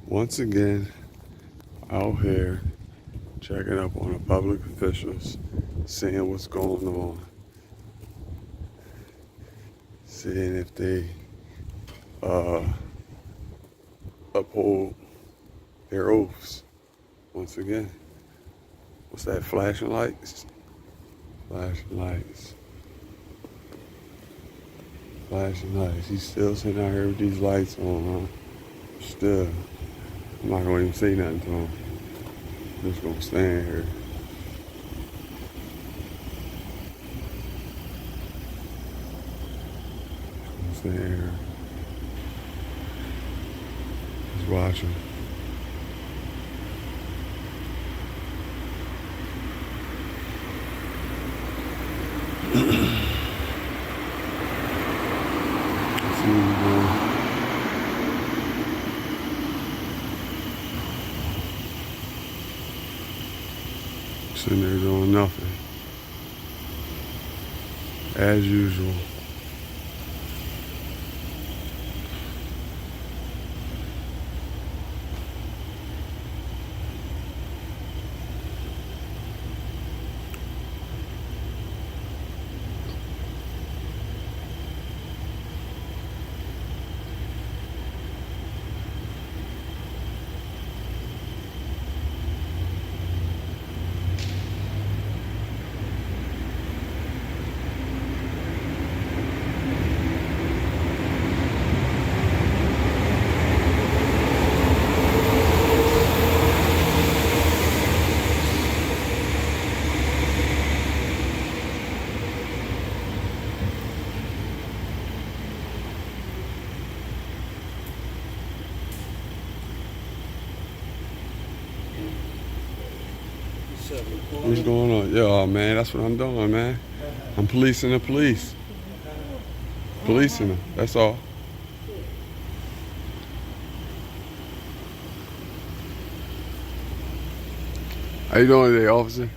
Once again, out here checking up on the public officials, seeing what's going on, seeing if they uh, uphold their oaths. Once again, what's that? Flashing lights? Flashing lights. Flashing lights. He's still sitting out here with these lights on, huh? Still. I'm not gonna even say nothing to him. I'm just gonna stand here. Stand here. Just watching. See what he's doing. Sitting there doing nothing. As usual. What's going on? Yeah, man, that's what I'm doing, man. I'm policing the police. Policing them, that's all. How you doing today, officer?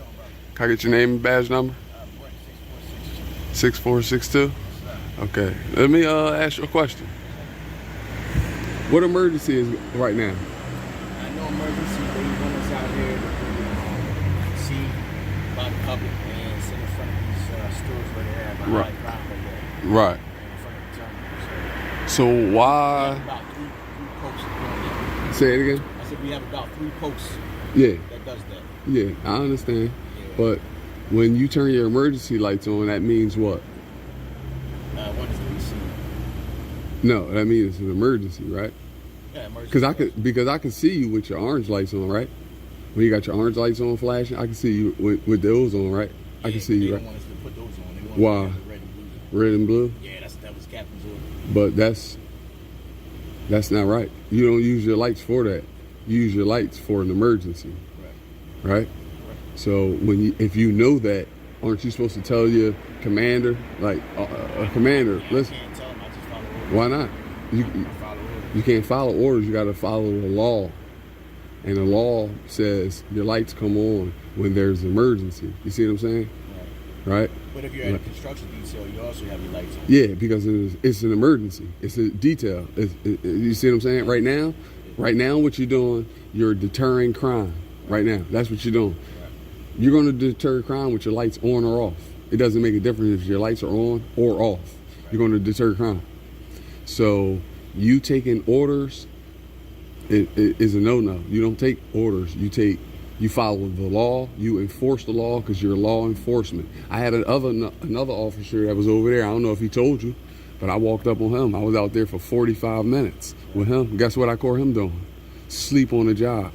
Can I get your name and badge number? 6462? Okay, let me ask you a question. What emergency is right now? No emergency, but you want us out here to see by the public and sit in front of these stores where they have a Right. high crime rate Right. in front of the terminal. So We why? have about three posts doing that. Say it again? I said we have about 3 posts Yeah, that does that. yeah, I understand. Yeah. But when you turn your emergency lights on, that means what? One is the receiver. No, that means it's an emergency, right? Yeah, emergency. Because I can see you with your orange lights on, right? When you got your orange lights on flashing, I can see you with those on, right? I can see they you, don't right? want us to put those on. They want Why? us to have the red and blue. Red and blue. Yeah, that was Captain's order. But that's not right. You don't use your lights for that. You use your lights for an emergency, Right. right? So if you know that, aren't you supposed to tell your commander, like commander, I listen, can't tell them. I just follow orders. why not? You Follow orders. you can't follow orders. You got to follow the law, and the law says your lights come on when there's an emergency. You see what I'm saying? Right? But if you're at a construction detail, you also have your lights on. Yeah, because it's an emergency. It's a detail. You see what I'm saying? Right now, what you're doing, you're deterring crime. Right now, that's what you're doing. Right. You're going to deter crime with your lights on or off. It doesn't make a difference if your lights are on or off. You're going to deter crime. So you taking orders is a no-no. You don't take orders. You follow the law. You enforce the law because you're law enforcement. I had another officer that was over there. I don't know if he told you, but I walked up on him. I was out there for 45 minutes with him. Guess what I caught him doing? Sleep on the job.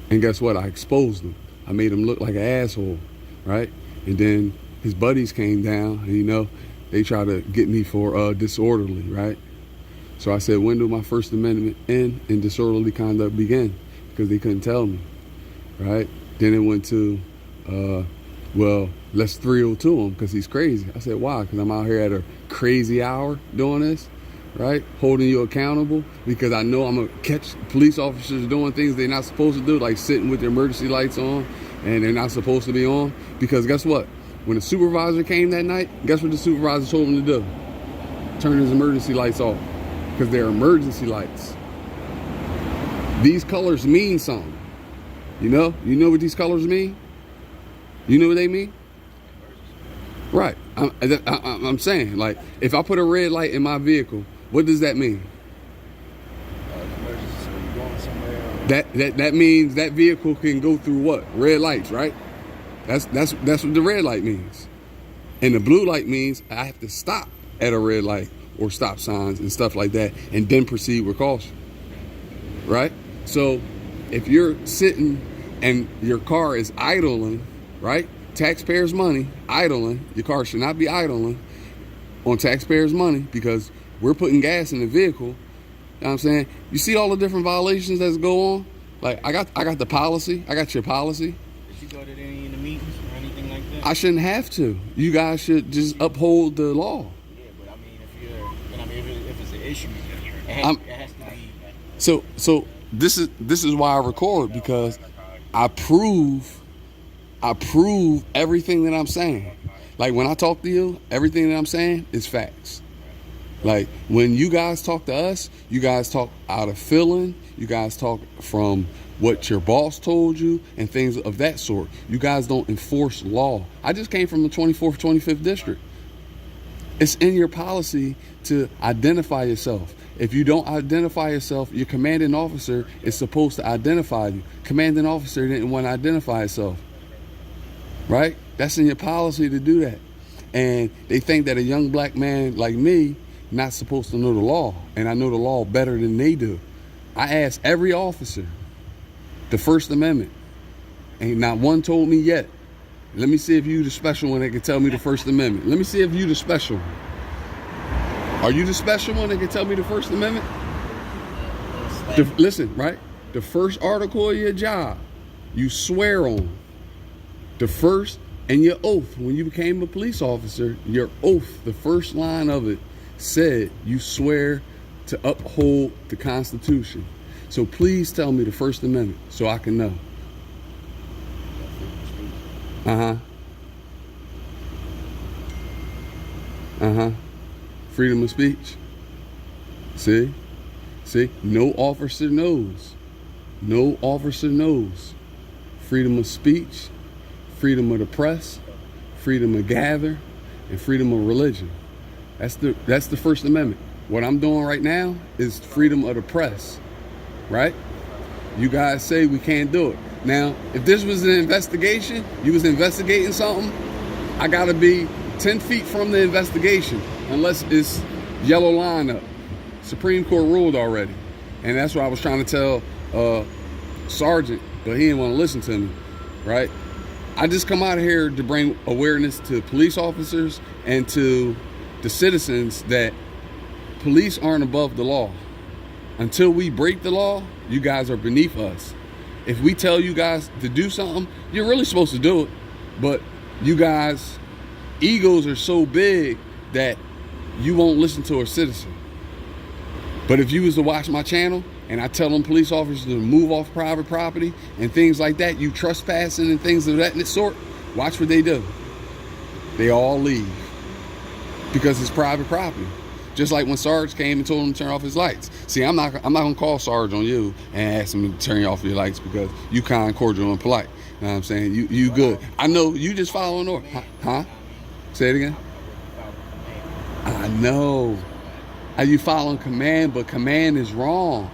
And guess what? I exposed him. I made him look like an asshole, right? And then his buddies came down, and they tried to get me for disorderly, right? So I said, when do my First Amendment end and disorderly conduct begin? Because they couldn't tell me, right? Then it went to, well, let's 302 him because he's crazy. I said, why? Because I'm out here at a crazy hour doing this, right? Holding you accountable because I know I'm going to catch police officers doing things they're not supposed to do, like sitting with their emergency lights on and they're not supposed to be on. Because guess what? When the supervisor came that night, guess what the supervisor told him to do? Turn his emergency lights off because they're emergency lights. These colors mean something. You know what these colors mean? You know what they mean? Right. I'm saying, like, if I put a red light in my vehicle, what does that mean? Emergency, you're going somewhere. That means that vehicle can go through what? Red lights, right? That's what the red light means. And the blue light means I have to stop at a red light or stop signs and stuff like that, and then proceed with caution. Right? So if you're sitting and your car is idling, right? Taxpayers' money, idling. Your car should not be idling on taxpayers' money because we're putting gas in the vehicle. You know what I'm saying? You see all the different violations that go on? Like, I got the policy. I got your policy. Did you go to any of the meetings or anything like that? I shouldn't have to. You guys should just uphold the law. Yeah, but I mean, if it's an issue, it has to be. So this is why I record, because I prove everything that I'm saying. Like, when I talk to you, everything that I'm saying is facts. Like, when you guys talk to us, you guys talk out of feeling. You guys talk from what your boss told you and things of that sort. You guys don't enforce law. I just came from the 24th, 25th district. It's in your policy to identify yourself. If you don't identify yourself, your commanding officer is supposed to identify you. Commanding officer didn't want to identify himself. Right? That's in your policy to do that. And they think that a young black man like me not supposed to know the law, and I know the law better than they do. I asked every officer the First Amendment, and not one told me yet. Let me see if you the special one that can tell me the First Amendment. Let me see if you the special one. Are you the special one that can tell me the First Amendment? Listen, right? The first article of your job, you swear on. The first, and your oath, when you became a police officer, your oath, the first line of it said you swear to uphold the Constitution. So please tell me the First Amendment so I can know. Freedom of speech. See? No officer knows. No officer knows. Freedom of speech, freedom of the press, freedom of gather, and freedom of religion. That's the First Amendment. What I'm doing right now is freedom of the press, right? You guys say we can't do it. Now, if this was an investigation, you was investigating something, I gotta be 10 feet from the investigation, unless it's yellow line up. Supreme Court ruled already. And that's what I was trying to tell Sergeant, but he didn't want to listen to me, right? I just come out of here to bring awareness to police officers and to the citizens that police aren't above the law. Until we break the law, you guys are beneath us. If we tell you guys to do something, you're really supposed to do it. But you guys, egos are so big that you won't listen to a citizen. But if you was to watch my channel and I tell them police officers to move off private property and things like that, you trespassing and things of that sort, watch what they do. They all leave. Because it's private property. Just like when Sarge came and told him to turn off his lights. See, I'm not gonna call Sarge on you and ask him to turn off your lights because you kind, cordial, and polite. You know what I'm saying? You good. I know you just following order. Huh? Say it again. I know. Are you following command? But command is wrong.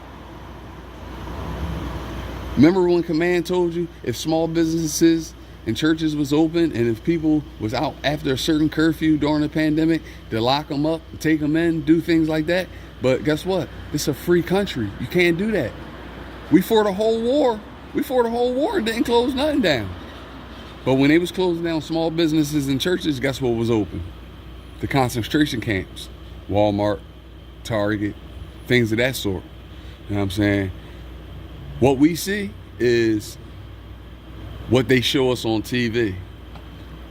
Remember when command told you if small businesses and churches was open and if people was out after a certain curfew during the pandemic, to lock them up, take them in, do things like that? But guess what? It's a free country. You can't do that. We fought a whole war. And didn't close nothing down. But when they was closing down small businesses and churches, guess what was open? The concentration camps. Walmart, Target, things of that sort. You know what I'm saying? What we see is what they show us on TV.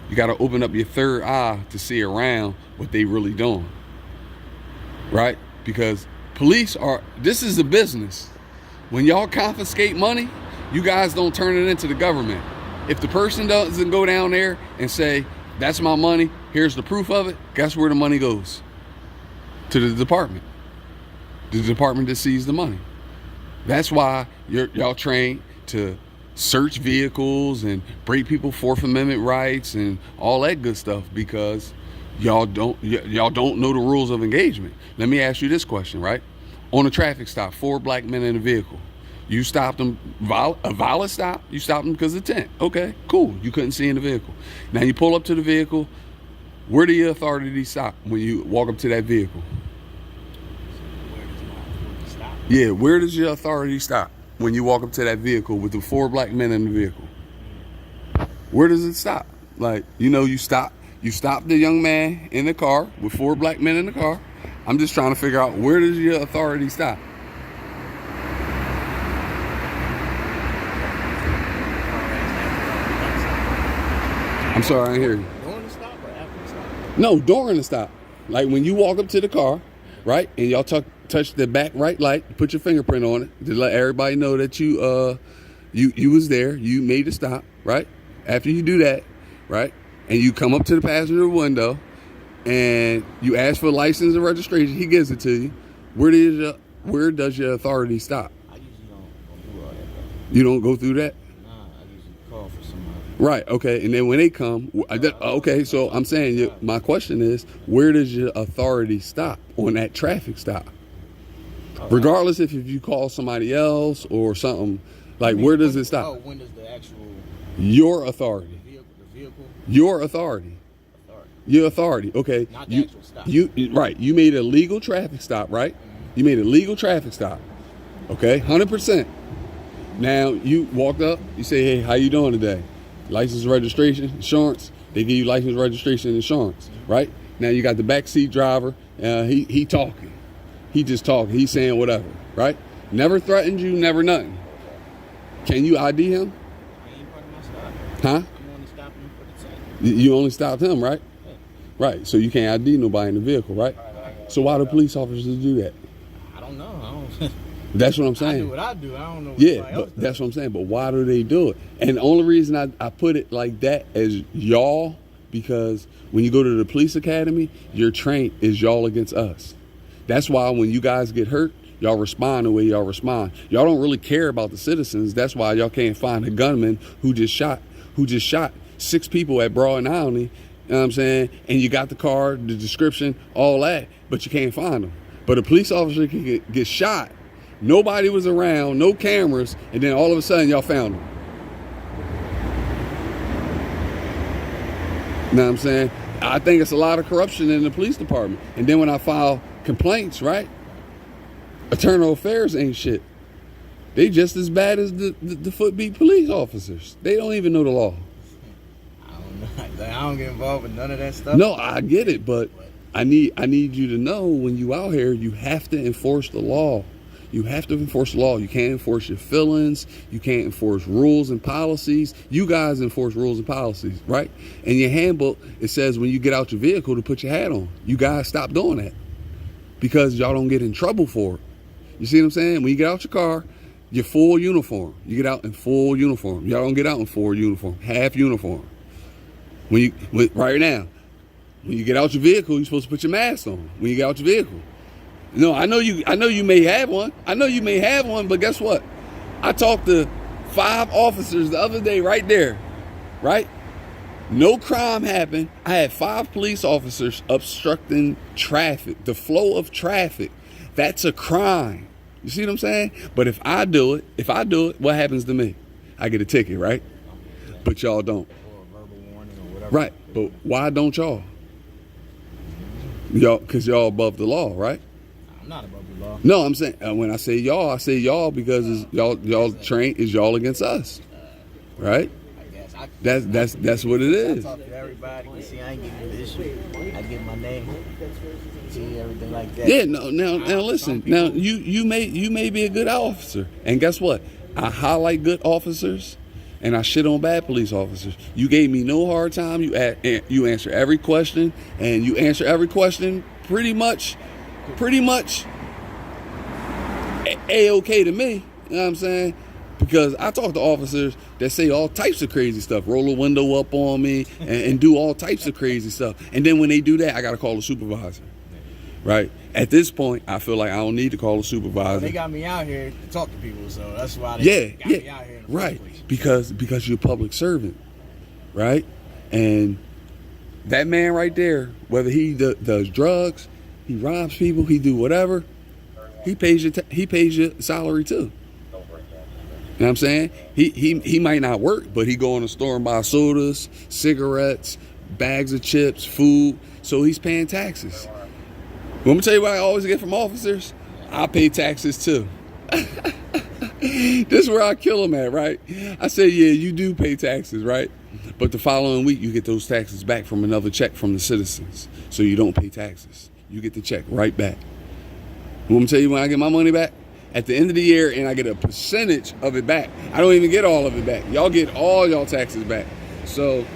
You got to open up your third eye to see around what they really doing. Right? Because this is a business. When y'all confiscate money, you guys don't turn it into the government. If the person doesn't go down there and say, that's my money, here's the proof of it, guess where the money goes? To the department. The department that sees the money. That's why y'all trained to search vehicles and break people's Fourth Amendment rights and all that good stuff, because y'all don't know the rules of engagement. Let me ask you this question, right? On a traffic stop, 4 black men in a vehicle. You stopped them, a violent stop. You stopped them because of tent. Okay, cool. You couldn't see in the vehicle. Now you pull up to the vehicle. Where do your authority stop when you walk up to that vehicle? Yeah, where does your authority stop when you walk up to that vehicle with the 4 black men in the vehicle? Where does it stop? Like, you stop the young man in the car with 4 black men in the car. I'm just trying to figure out, where does your authority stop? I'm sorry, I didn't hear you. During the stop or after the stop? No, during the stop. Like when you walk up to the car, right, and y'all touch the back right light, put your fingerprint on it to let everybody know that you was there, you made the stop, right? After you do that, right, and you come up to the passenger window and you ask for license and registration, he gives it to you. Where does your authority stop? I usually don't do all that though. You don't go through that? Nah, I usually call for somebody. Right, okay, and then when they come, okay, so I'm saying, my question is, where does your authority stop on that traffic stop? Regardless if you call somebody else or something, like, where does it stop? Oh, when does the actual... Your authority. The vehicle? Your authority. Your authority, okay. Not the actual stop. You made a legal traffic stop, right? You made a legal traffic stop, okay, 100%. Now, you walked up, you say, hey, how you doing today? License, registration, insurance. They give you license, registration, insurance, right? Now you got the backseat driver. He talking. He just talking. He's saying whatever, right? Never threatened you, never nothing. Can you ID him? He ain't part of my stop. Huh? I'm only stopping him for the ticket. You only stopped him, right? Yeah. Right. So you can't ID nobody in the vehicle, right? So why do police officers do that? I don't know. I don't... That's what I'm saying. I do what I do. I don't know what Yeah, anybody else but does. that's what I'm saying. But why do they do it? And the only reason I put it like that as y'all, because when you go to the police academy, your train is y'all against us. That's why when you guys get hurt, y'all respond the way y'all respond. Y'all don't really care about the citizens. That's why y'all can't find a gunman who just shot 6 people at Broad and Island. You know what I'm saying? And you got the car, the description, all that, but you can't find them. But a police officer can get shot. Nobody was around, no cameras, and then all of a sudden y'all found him. You know what I'm saying? I think it's a lot of corruption in the police department. And then when I file complaints, right? Internal affairs ain't shit. They just as bad as the footbeat police officers. They don't even know the law. I don't know. I don't get involved with none of that stuff. No, I get it, but I need you to know, when you out here, you have to enforce the law. You have to enforce the law. You can't enforce your feelings. You can't enforce rules and policies. You guys enforce rules and policies, right? In your handbook, it says when you get out your vehicle to put your hat on. You guys stop doing that because y'all don't get in trouble for it. You see what I'm saying? When you get out your car, you're full uniform. You get out in full uniform. Y'all don't get out in full uniform, half uniform. Right now, when you get out your vehicle, you're supposed to put your mask on when you get out your vehicle. No, I know you may have one. But guess what? I talked to 5 officers the other day right there, right? No crime happened. I had 5 police officers obstructing traffic, the flow of traffic. That's a crime. You see what I'm saying? But if I do it, what happens to me? I get a ticket, right? But y'all don't. Or a verbal warning or whatever. Right. But why don't y'all? Because y'all above the law, right? I'm not above the law. No, I'm saying, when I say y'all because it's y'all train is y'all against us, right? I guess. That's what it I is. talk to everybody. You see, I ain't giving you the issue. I give my name. See, everything like that. Yeah. No. Now listen. Now you may be a good officer, and guess what? I highlight good officers, and I shit on bad police officers. You gave me no hard time. You answer every question, and you answer every question pretty much A-okay to me. You know what I'm saying? Because I talk to officers that say all types of crazy stuff, roll a window up on me and do all types of crazy stuff. And then when they do that, I got to call the supervisor. right? At this point, I feel like I don't need to call a Well, supervisor. they got me out here to talk to people, so that's why they got me out here in the right. first place. Because you're a public servant, right? And that man right there, whether he does drugs, he robs people, he do whatever, he pays your salary too. You know what I'm saying? He might not work, but he go in the store and buy sodas, cigarettes, bags of chips, food. So he's paying taxes. Let me tell you what I always get from officers. I pay taxes too. This is where I kill them at, right? I say, yeah, you do pay taxes, right? But the following week, you get those taxes back from another check from the citizens. So you don't pay taxes. You get the check right back. Let me tell you when I get my money back. At the end of the year, and I get a percentage of it back. I don't even get all of it back. Y'all get all y'all taxes back. So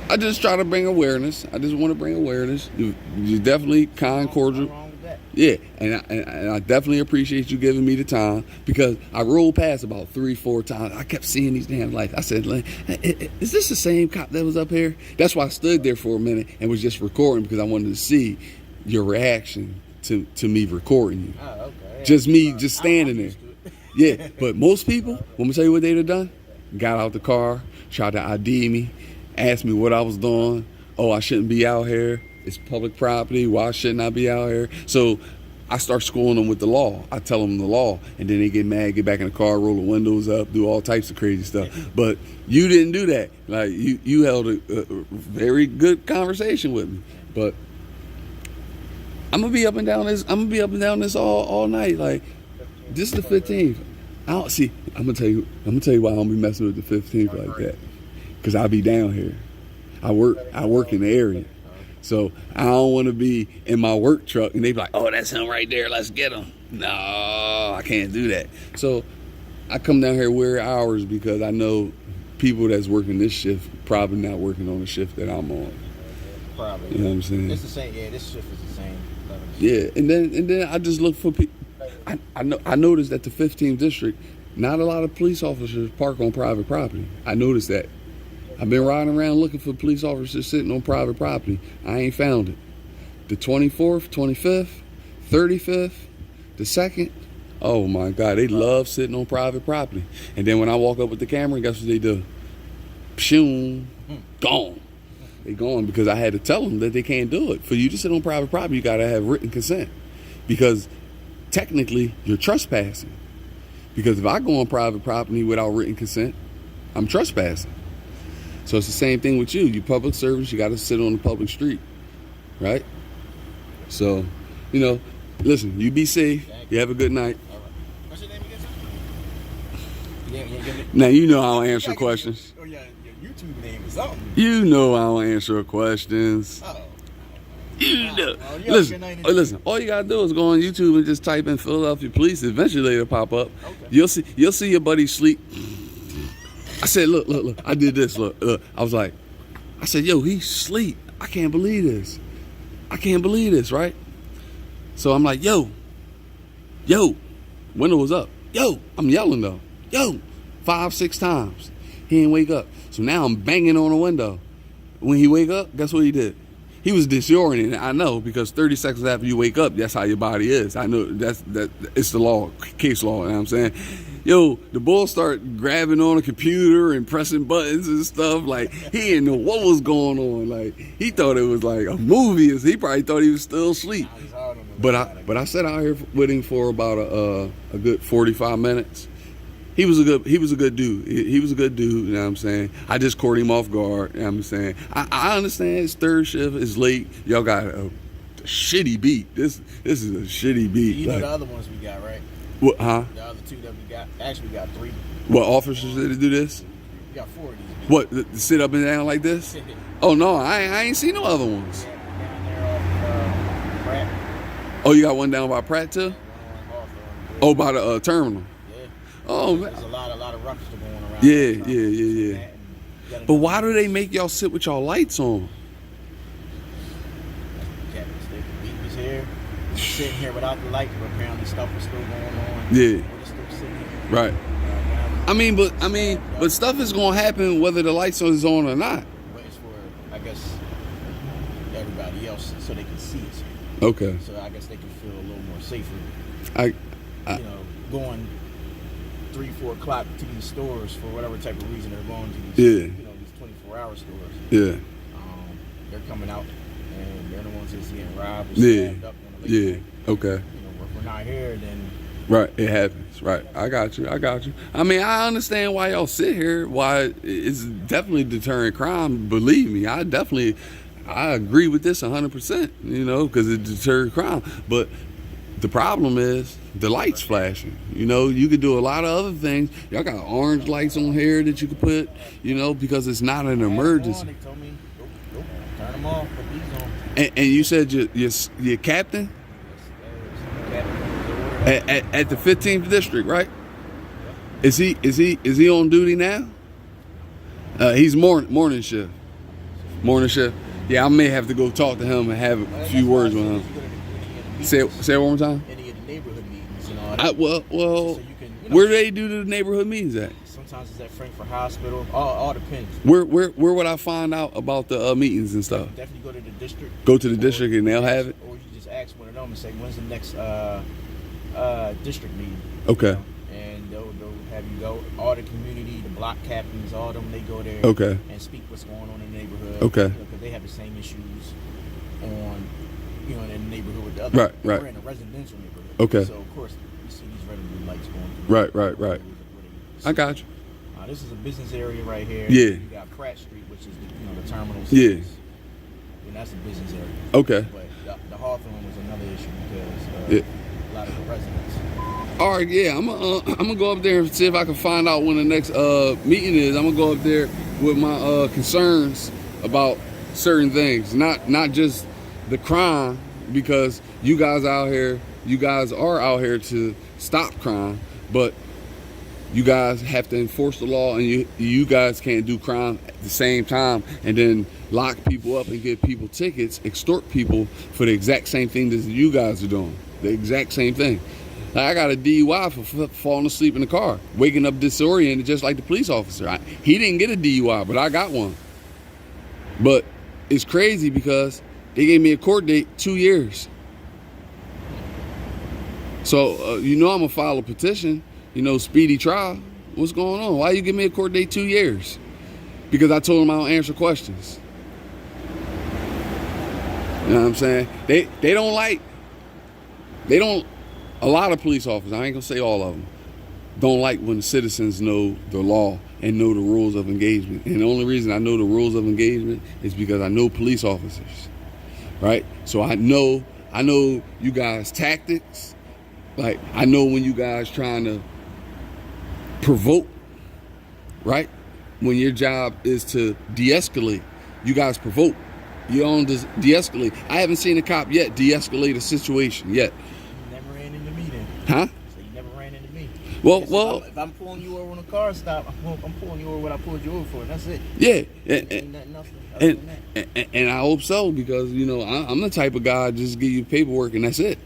I just try to bring awareness. I just want to bring awareness. You're definitely kind, cordial. Nothing wrong with that. Yeah, and I definitely appreciate you giving me the time, because I rolled past about 3-4 times. I kept seeing these damn lights. I said, is this the same cop that was up here? That's why I stood there for a minute and was just recording, because I wanted to see your reaction to me recording you. Oh, okay. Just me just standing there. Yeah, but most people, let me tell you what they'd have done. Got out the car, tried to ID me, asked me what I was doing. Oh, I shouldn't be out here. It's public property. Why shouldn't I be out here? So I start schooling them with the law. I tell them the law, and then they get mad, get back in the car, roll the windows up, do all types of crazy stuff. But you didn't do that. Like you held a very good conversation with me. But I'm gonna be up and down this all night. Like, this is the 15th. I don't see. I'm gonna tell you why I don't be messing with the 15th like that. Cause I be down here. I work in the area, so I don't want to be in my work truck and they be like, "Oh, that's him right there. Let's get him." No, I can't do that. So I come down here weird hours because I know people that's working this shift probably not working on the shift that I'm on. Probably. You know what I'm saying? It's the same. Yeah, this shift is the same. Yeah, and then I just look for people. I noticed that the 15th district, not a lot of police officers park on private property. I noticed that. I've been riding around looking for police officers sitting on private property. I ain't found it. The 24th, 25th, 35th, the 2nd. Oh my God, they love sitting on private property. And then when I walk up with the camera, guess what they do? Pshoom, gone. They gone because I had to tell them that they can't do it. For you to sit on private property, you gotta have written consent, because technically you're trespassing. Because if I go on private property without written consent, I'm trespassing. So it's the same thing with you. You public service, you gotta sit on the public street, right? So, listen, you be safe. You have a good night. All right. What's your name again, sir? Now you know I don't answer questions. Oh yeah, your YouTube name is something. You know I don't answer questions. Oh. You know. Oh, Listen. All you gotta do is go on YouTube and just type in Philadelphia Police. Eventually it'll pop up. Okay. You'll see your buddy sleep. I said, look. I did this. Look. I was like, I said, yo, he's asleep. I can't believe this. Right? So I'm like, yo, window was up. Yo, I'm yelling though. Yo, 5-6 times. He didn't wake up. So now I'm banging on the window. When he wake up, guess what he did? He was disoriented. I know, because 30 seconds after you wake up, that's how your body is. I know that it's the law, case law, you know what I'm saying? Yo, the bull start grabbing on a computer and pressing buttons and stuff. Like, he didn't know what was going on. Like, he thought it was like a movie. He probably thought he was still asleep. But I sat out here with him for about a good 45 minutes. He was a good dude. He was a good dude, you know what I'm saying? I just caught him off guard, you know what I'm saying? I understand it's third shift, it's late. Y'all got a shitty beat. This is a shitty beat. You know the other ones we got, right? What, huh? The other two that we got. Actually, we got 3. What, officers that do this? We got 4 of these. What, to sit up and down like this? Oh, no, I ain't seen no other ones. Down there off Pratt. Oh, you got one down by Pratt, too? Oh, by the terminal. Yeah. Oh, man. There's a lot of ruckus going around. Yeah. But why do they make y'all sit with y'all lights on? We was here. We was sitting here without the light, but apparently stuff was still going on. Yeah. We're still sitting here. Right. But stuff is gonna happen whether the lights is on or not. But it's for, I guess, everybody else so they can see us. Okay. So I guess they can feel a little more safer. I Going 3-4 o'clock to these stores for whatever type of reason they're going to these, Yeah. these 24-hour stores. Yeah. They're coming out and they're the ones that's getting robbed or Yeah. stabbed up on the late night. Okay. If we're not here, then Right, it happens. Right, I got you. I mean, I understand why y'all sit here. Why it's definitely deterring crime. Believe me, I agree with this 100%. Because it deters crime. But the problem is the lights flashing. You could do a lot of other things. Y'all got orange lights on here that you could put. Because it's not an emergency. they told me, nope, turn them off, put these on. And you said your captain at the 15th district, right? Is he on duty now? He's morning shift. Morning shift. Yeah, I may have to go talk to him and have a few words with him. Say it one more time. Any of the neighborhood meetings and all that. Well, So you can, where do they do the neighborhood meetings at? Sometimes it's at Frankfurt Hospital. All depends. Where would I find out about the meetings and stuff? Definitely go to the district. Go to the district and they'll have it? Or you just ask one of them and say, when's the next district meeting? Okay. And they'll have you go. All the community, the block captains, all of them, they go there Okay. and speak what's going on in the neighborhood. Okay. Because they have the same issues on, in the neighborhood with the other. Right. We're in a residential neighborhood. Okay. So, of course, you see these red and blue lights going through. Right. I got you. This is a business area right here. Yeah. You got Pratt Street, which is the terminal. Yeah. Cities. And that's a business area. Okay. But the Hawthorne was another issue because a lot of the residents. All right, yeah, I'm gonna go up there and see if I can find out when the next meeting is. I'm gonna go up there with my concerns about certain things, not just the crime, because you guys are out here to stop crime, but you guys have to enforce the law, and you guys can't do crime at the same time and then lock people up and give people tickets, extort people for the exact same thing that you guys are doing, the exact same thing. I got a DUI for falling asleep in the car, waking up disoriented just like the police officer. He didn't get a DUI, but I got one. But it's crazy because they gave me a court date 2 years. So, I'm going to file a petition, speedy trial. What's going on? Why you give me a court date 2 years? Because I told them I don't answer questions. You know what I'm saying? A lot of police officers, I ain't gonna say all of them, don't like when citizens know the law and know the rules of engagement. And the only reason I know the rules of engagement is because I know police officers, right? So I know you guys' tactics. Like, I know when you guys trying to provoke, right? When your job is to de-escalate, you guys provoke. You don't de-escalate. I haven't seen a cop yet de-escalate a situation yet. Never ran into me then. Huh? So you never ran into me. Well. If I'm pulling you over on a car stop, I'm pulling you over what I pulled you over for, and that's it. Yeah. Ain't nothing else other than that. And I hope so, because I'm the type of guy just give you paperwork and that's it.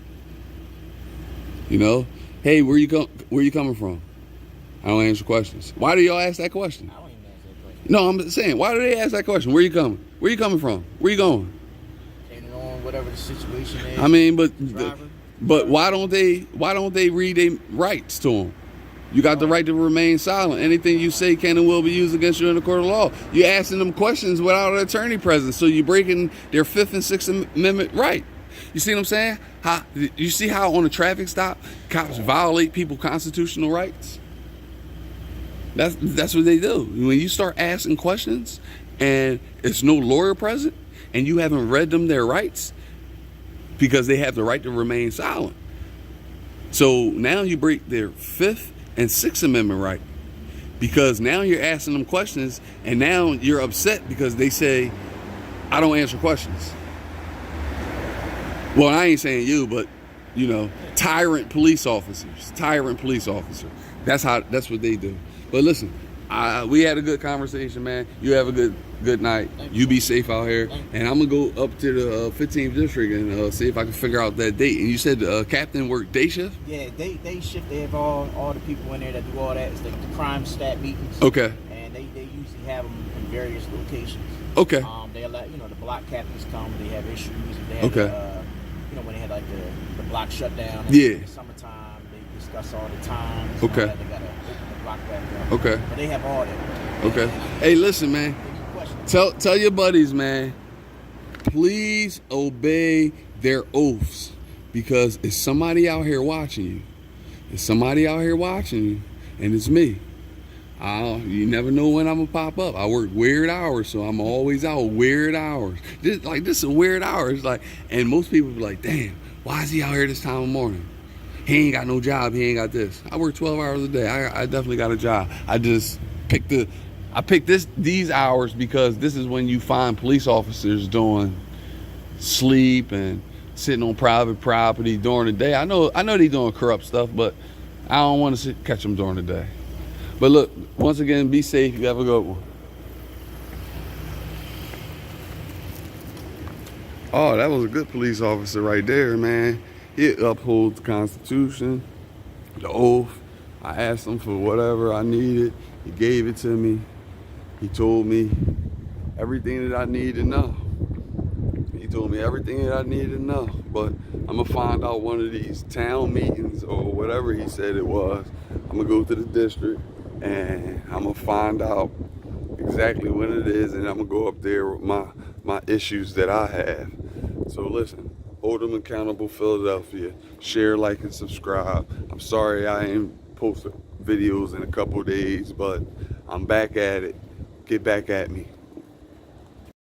Hey, where you coming from? I don't answer questions. Why do y'all ask that question? I don't even answer that question. No, I'm saying, why do they ask that question? Where you coming? Where you coming from? Where you going? Depending on whatever the situation is. I mean, driver. but why don't they read their rights to them? You got the right to remain silent. Anything you say can and will be used against you in the court of law. You're asking them questions without an attorney present, so you're breaking their 5th and 6th Amendment right. You see what I'm saying? You see how on a traffic stop, cops violate people's constitutional rights? That's what they do. When you start asking questions and it's no lawyer present and you haven't read them their rights, because they have the right to remain silent. So now you break their 5th and 6th Amendment right, because now you're asking them questions and now you're upset because they say, I don't answer questions. Well, I ain't saying you, but tyrant police officers. That's what they do. But listen, we had a good conversation, man. You have a good night. You be safe out here. And I'm gonna go up to the 15th district and see if I can figure out that date. And you said the captain worked day shift? Yeah, day shift. They have all the people in there that do all that. It's the crime stat meetings. Okay. And they usually have them in various locations. Okay. They let the block captains come. They have issues. They have, okay. know, when they had like the block shutdown. Yeah. In the summertime, they discuss all the times. Okay. All that. They gotta open the block back up. Okay. But they have all that. Okay. Hey, listen, man. Tell your buddies, man. Please obey their oaths, because it's somebody out here watching you. It's somebody out here watching you, and it's me. You never know when I'm gonna pop up. I work weird hours, so I'm always out weird hours. This is a weird hour. It's like, and most people be like, damn, why is he out here this time of morning? He ain't got no job. He ain't got this. I work 12 hours a day. I definitely got a job. I just picked these hours because this is when you find police officers doing sleep and sitting on private property during the day. I know they doing corrupt stuff, but I don't want to catch them during the day. But look, once again, be safe. You have a good one. Oh, that was a good police officer right there, man. He upholds the Constitution, the oath. I asked him for whatever I needed. He gave it to me. He told me everything that I need to know. He told me everything that I need to know. But I'm going to find out one of these town meetings or whatever he said it was. I'm going to go to the district and I'm going to find out exactly when it is, and I'm going to go up there with my issues that I have. So listen, hold them accountable, Philadelphia. Share, like, and subscribe. I'm sorry I ain't posted videos in a couple days, but I'm back at it. Get back at me.